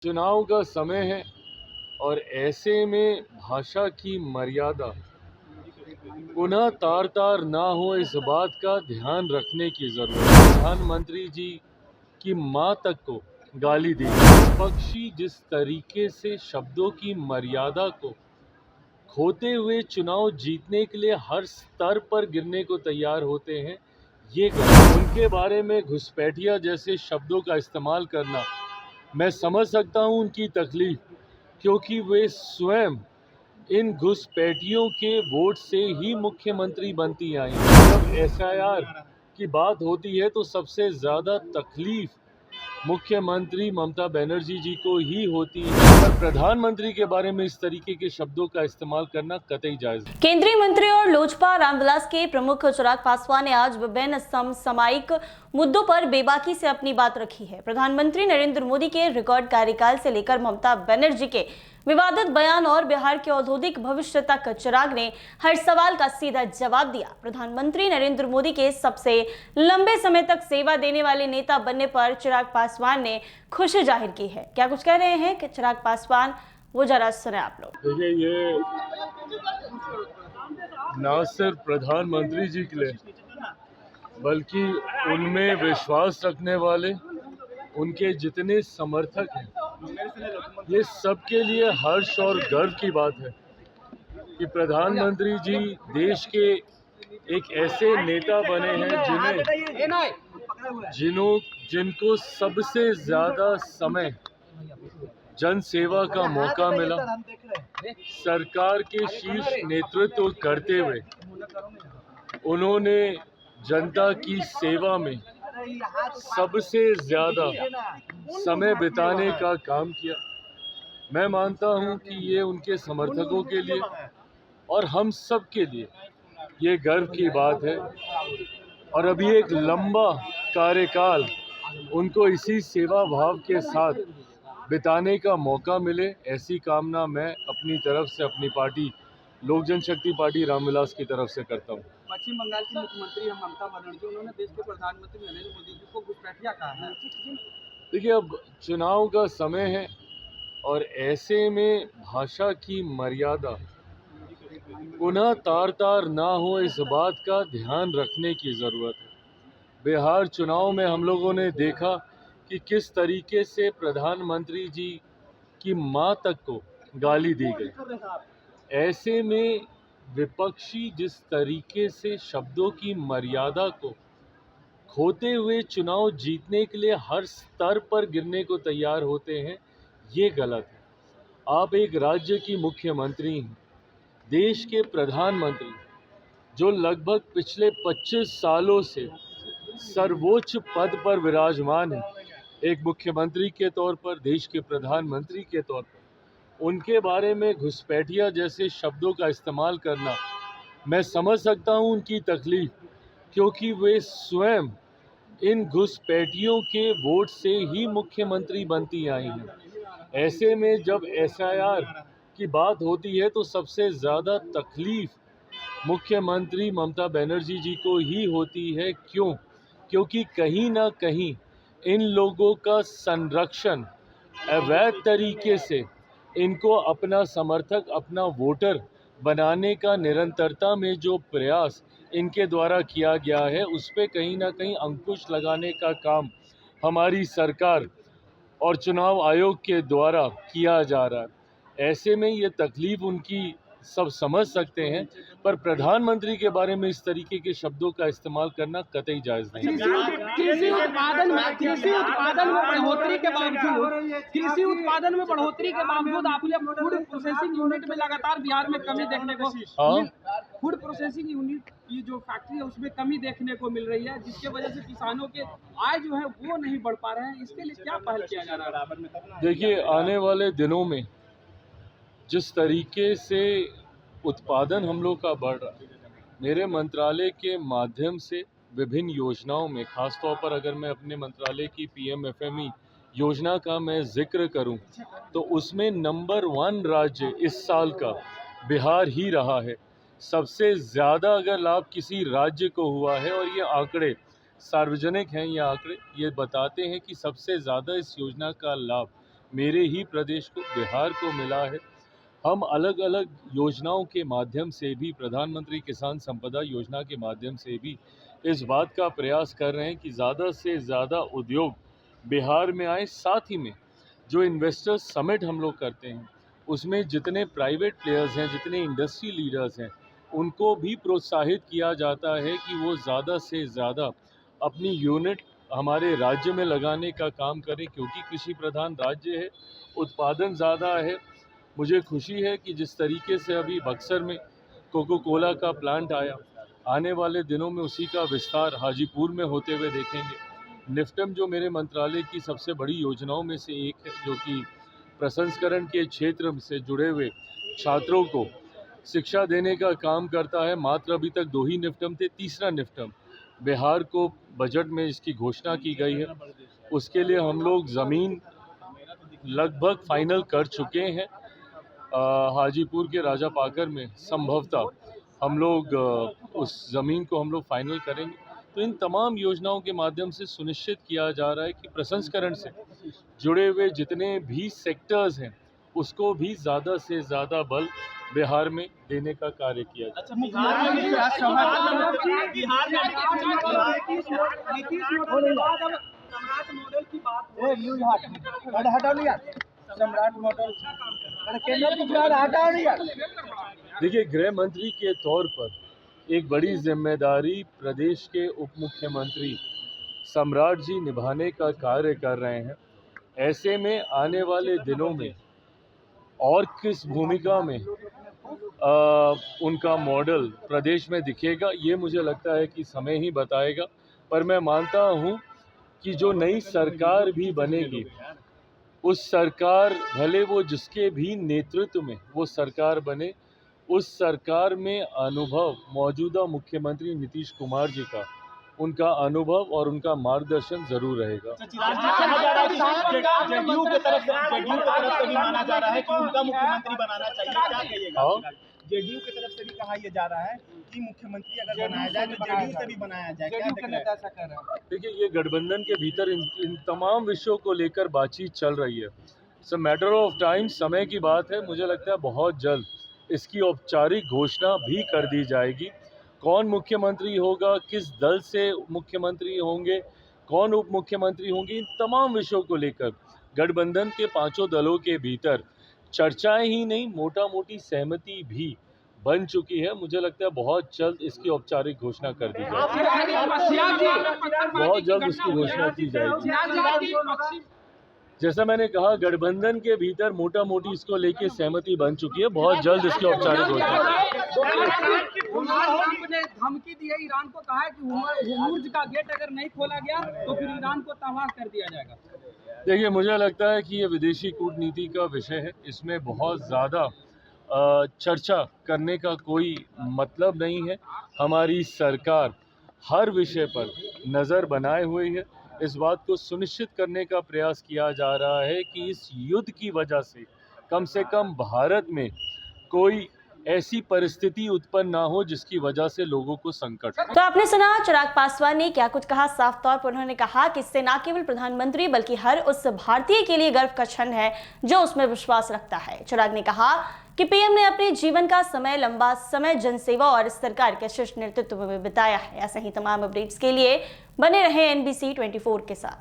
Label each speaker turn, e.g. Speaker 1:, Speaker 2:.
Speaker 1: चुनाव का समय है और ऐसे में भाषा की मर्यादा पुनः तार तार ना हो, इस बात का ध्यान रखने की जरूरत है। प्रधानमंत्री जी की मां तक को गाली दी। पक्षी जिस तरीके से शब्दों की मर्यादा को खोते हुए चुनाव जीतने के लिए हर स्तर पर गिरने को तैयार होते हैं, ये उनके बारे में घुसपैठिया जैसे शब्दों का इस्तेमाल करना, मैं समझ सकता हूं उनकी तकलीफ, क्योंकि वे स्वयं इन घुसपैठियों के वोट से ही मुख्यमंत्री बनती आई। जब एसआईआर की बात होती है तो सबसे ज्यादा तकलीफ मुख्यमंत्री ममता बनर्जी जी को ही होती है, पर प्रधानमंत्री के बारे में इस तरीके के शब्दों का इस्तेमाल करना कतई जायज नहीं।
Speaker 2: केंद्रीय मंत्री और लोजपा रामविलास के प्रमुख चिराग पासवान ने आज विभिन्न समसामयिक मुद्दों पर बेबाकी से अपनी बात रखी है। प्रधानमंत्री नरेंद्र मोदी के रिकॉर्ड कार्यकाल से लेकर ममता बनर्जी के विवादित बयान और बिहार के औद्योगिक भविष्य तक चिराग ने हर सवाल का सीधा जवाब दिया। प्रधानमंत्री नरेंद्र मोदी के सबसे लंबे समय तक सेवा देने वाले नेता बनने पर चिराग पासवान ने खुशी जाहिर की है। क्या कुछ कह रहे हैं कि चिराग पासवान, वो जरा सुने आप लोग।
Speaker 1: देखिए, ये न सिर्फ प्रधानमंत्री जी के लिए बल्कि उनमें विश्वास रखने वाले उनके जितने समर्थक हैं, ये सबके लिए हर्ष और गर्व की बात है कि प्रधानमंत्री जी देश के एक ऐसे नेता बने हैं जिनको सबसे ज्यादा समय जन सेवा का मौका मिला। सरकार के शीर्ष नेतृत्व करते हुए उन्होंने जनता की सेवा में सबसे ज्यादा समय बिताने का काम किया। मैं मानता हूं कि ये उनके समर्थकों के लिए और हम सब के लिए ये गर्व की बात है, और अभी एक लंबा कार्यकाल उनको इसी सेवा भाव के साथ बिताने का मौका मिले, ऐसी कामना मैं अपनी तरफ से अपनी पार्टी लोक जनशक्ति पार्टी रामविलास की तरफ से करता हूँ।
Speaker 3: पश्चिम बंगाल की मुख्यमंत्री ममता बनर्जी, उन्होंने देश के प्रधानमंत्री नरेंद्र मोदी जी को घुसपैठिया कहा है।
Speaker 1: देखिए, अब चुनाव का समय है और ऐसे में भाषा की मर्यादा पुनः तार तार ना हो, इस बात का ध्यान रखने की जरूरत है। बिहार चुनाव में हम लोगों ने देखा कि किस तरीके से प्रधानमंत्री जी की मां तक को गाली दी गई। ऐसे में विपक्षी जिस तरीके से शब्दों की मर्यादा को खोते हुए चुनाव जीतने के लिए हर स्तर पर गिरने को तैयार होते हैं, ये गलत है। आप एक राज्य की मुख्यमंत्री हैं, देश के प्रधानमंत्री, जो लगभग पिछले 25 सालों से सर्वोच्च पद पर विराजमान है, एक मुख्यमंत्री के तौर पर, देश के प्रधानमंत्री के तौर पर, उनके बारे में घुसपैठिया जैसे शब्दों का इस्तेमाल करना, मैं समझ सकता हूं उनकी तकलीफ, क्योंकि वे स्वयं इन घुसपैठियों के वोट से ही मुख्यमंत्री बनती आई हैं। ऐसे में जब एसआईआर की बात होती है तो सबसे ज़्यादा तकलीफ मुख्यमंत्री ममता बनर्जी जी को ही होती है। क्यों? क्योंकि कहीं ना कहीं इन लोगों का संरक्षण अवैध तरीके से इनको अपना समर्थक, अपना वोटर बनाने का निरंतरता में जो प्रयास इनके द्वारा किया गया है, उस पे कहीं ना कहीं अंकुश लगाने का काम हमारी सरकार और चुनाव आयोग के द्वारा किया जा रहा है। ऐसे में ये तकलीफ उनकी सब समझ सकते हैं, पर प्रधानमंत्री के बारे में इस तरीके के शब्दों का इस्तेमाल करना कतई जायज नहीं।
Speaker 3: कृषि उत्पादन में बढ़ोतरी के बावजूद आपने फूड प्रोसेसिंग यूनिट में लगातार बिहार में कमी देखने को फूड प्रोसेसिंग यूनिट की जो फैक्ट्री है उसमें कमी देखने को मिल रही है, जिसके वजह से किसानों के आय जो है वो नहीं बढ़ पा रहे हैं। इसके लिए क्या पहल किया जा रहा है?
Speaker 1: देखिए, आने वाले दिनों में जिस तरीके से उत्पादन हम लोग का बढ़ रहा है, मेरे मंत्रालय के माध्यम से विभिन्न योजनाओं में, खासतौर पर अगर मैं अपने मंत्रालय की पीएमएफएमई योजना का मैं जिक्र करूं, तो उसमें नंबर 1 राज्य इस साल का बिहार ही रहा है। सबसे ज़्यादा अगर लाभ किसी राज्य को हुआ है, और ये आंकड़े सार्वजनिक हैं, ये आंकड़े ये बताते हैं कि सबसे ज़्यादा इस योजना का लाभ मेरे ही प्रदेश को, बिहार को मिला है। हम अलग अलग योजनाओं के माध्यम से भी, प्रधानमंत्री किसान संपदा योजना के माध्यम से भी इस बात का प्रयास कर रहे हैं कि ज़्यादा से ज़्यादा उद्योग बिहार में आए। साथ ही में जो इन्वेस्टर्स समिट हम लोग करते हैं उसमें जितने प्राइवेट प्लेयर्स हैं, जितने इंडस्ट्री लीडर्स हैं, उनको भी प्रोत्साहित किया जाता है कि वो ज़्यादा से ज़्यादा अपनी यूनिट हमारे राज्य में लगाने का काम करें, क्योंकि कृषि प्रधान राज्य है, उत्पादन ज़्यादा है। मुझे खुशी है कि जिस तरीके से अभी बक्सर में कोको कोला का प्लांट आया, आने वाले दिनों में उसी का विस्तार हाजीपुर में होते हुए देखेंगे। निफ्टम जो मेरे मंत्रालय की सबसे बड़ी योजनाओं में से एक है, जो कि प्रसंस्करण के क्षेत्र से जुड़े हुए छात्रों को शिक्षा देने का काम करता है। मात्र अभी तक 2 ही निफ्टम थे, तीसरा निफ्टम बिहार को बजट में इसकी घोषणा की गई है। उसके लिए हम लोग ज़मीन लगभग फाइनल कर चुके हैं। हाजीपुर के राजा पाकर में संभवतः हम लोग उस ज़मीन को हम लोग फाइनल करेंगे। तो इन तमाम योजनाओं के माध्यम से सुनिश्चित किया जा रहा है कि प्रसंस्करण से जुड़े हुए जितने भी सेक्टर्स हैं उसको भी ज़्यादा से ज़्यादा बल बिहार में देने का कार्य किया जाए।
Speaker 3: अच्छा, मुख्यमंत्री बिहार सम्राट मॉडल की बात हो रही है। सम्राट मॉडल
Speaker 1: देखिए, गृह मंत्री के तौर पर एक बड़ी जिम्मेदारी प्रदेश के उप मुख्यमंत्री सम्राट जी निभाने का कार्य कर रहे हैं। ऐसे में आने वाले दिनों में और किस भूमिका में उनका मॉडल प्रदेश में दिखेगा, ये मुझे लगता है कि समय ही बताएगा। पर मैं मानता हूँ कि जो नई सरकार भी बनेगी, उस सरकार, भले वो जिसके भी नेतृत्व में वो सरकार बने, उस सरकार में अनुभव मौजूदा मुख्यमंत्री नीतीश कुमार जी का, उनका अनुभव और उनका मार्गदर्शन जरूर रहेगा।
Speaker 4: जदयू की तरफ से भी माना जा रहा है कि उनका मुख्यमंत्री बनाना चाहिए, क्या कहिएगा? जदयू की तरफ से भी कहा यह जा रहा है कि मुख्यमंत्री अगर बनाया जाए तो जदयू से भी बनाया जाए, क्या देख रहे हैं?
Speaker 1: देखिए, ये गठबंधन के भीतर इन तमाम विषयों को लेकर बातचीत चल रही है। It's a matter of time, समय की बात है। मुझे लगता है बहुत जल्द इसकी औपचारिक घोषणा भी कर दी जाएगी। कौन मुख्यमंत्री होगा, किस दल से मुख्यमंत्री होंगे, कौन उप मुख्यमंत्री होंगे, इन तमाम विषयों को लेकर गठबंधन के 5 दलों के भीतर चर्चाएं ही नहीं, मोटा मोटी सहमति भी बन चुकी है। मुझे लगता है बहुत जल्द इसकी औपचारिक घोषणा कर दी जाएगी, बहुत जल्द इसकी घोषणा की जाएगी। जैसा मैंने कहा, गठबंधन के भीतर मोटा मोटी इसको लेके सहमति बन चुकी है, बहुत जल्द इसकी औपचारिक घोषणा।
Speaker 3: ने धमकी दी है, ईरान को कहा है कि होर्मुज का गेट अगर नहीं खोला गया तो फिर ईरान को तबाह कर दिया जाएगा।
Speaker 1: देखिए, मुझे लगता है कि ये विदेशी कूटनीति का विषय है, इसमें बहुत ज़्यादा चर्चा करने का कोई मतलब नहीं है। हमारी सरकार हर विषय पर नज़र बनाए हुए है। इस बात को सुनिश्चित करने का प्रयास किया जा रहा है कि इस युद्ध की वजह से कम भारत में कोई ऐसी परिस्थिति उत्पन्न ना हो जिसकी वजह से लोगों को संकट।
Speaker 2: तो आपने सुना चिराग पासवान ने क्या कुछ कहा। साफ तौर पर उन्होंने कहा कि इससे न केवल प्रधानमंत्री बल्कि हर उस भारतीय के लिए गर्व का क्षण है जो उसमें विश्वास रखता है। चिराग ने कहा कि पीएम ने अपने जीवन का लंबा समय जनसेवा और सरकार के शीर्ष नेतृत्व में बिताया है। ऐसे ही तमाम अपडेट्स के लिए बने रहे NBC 24 के साथ।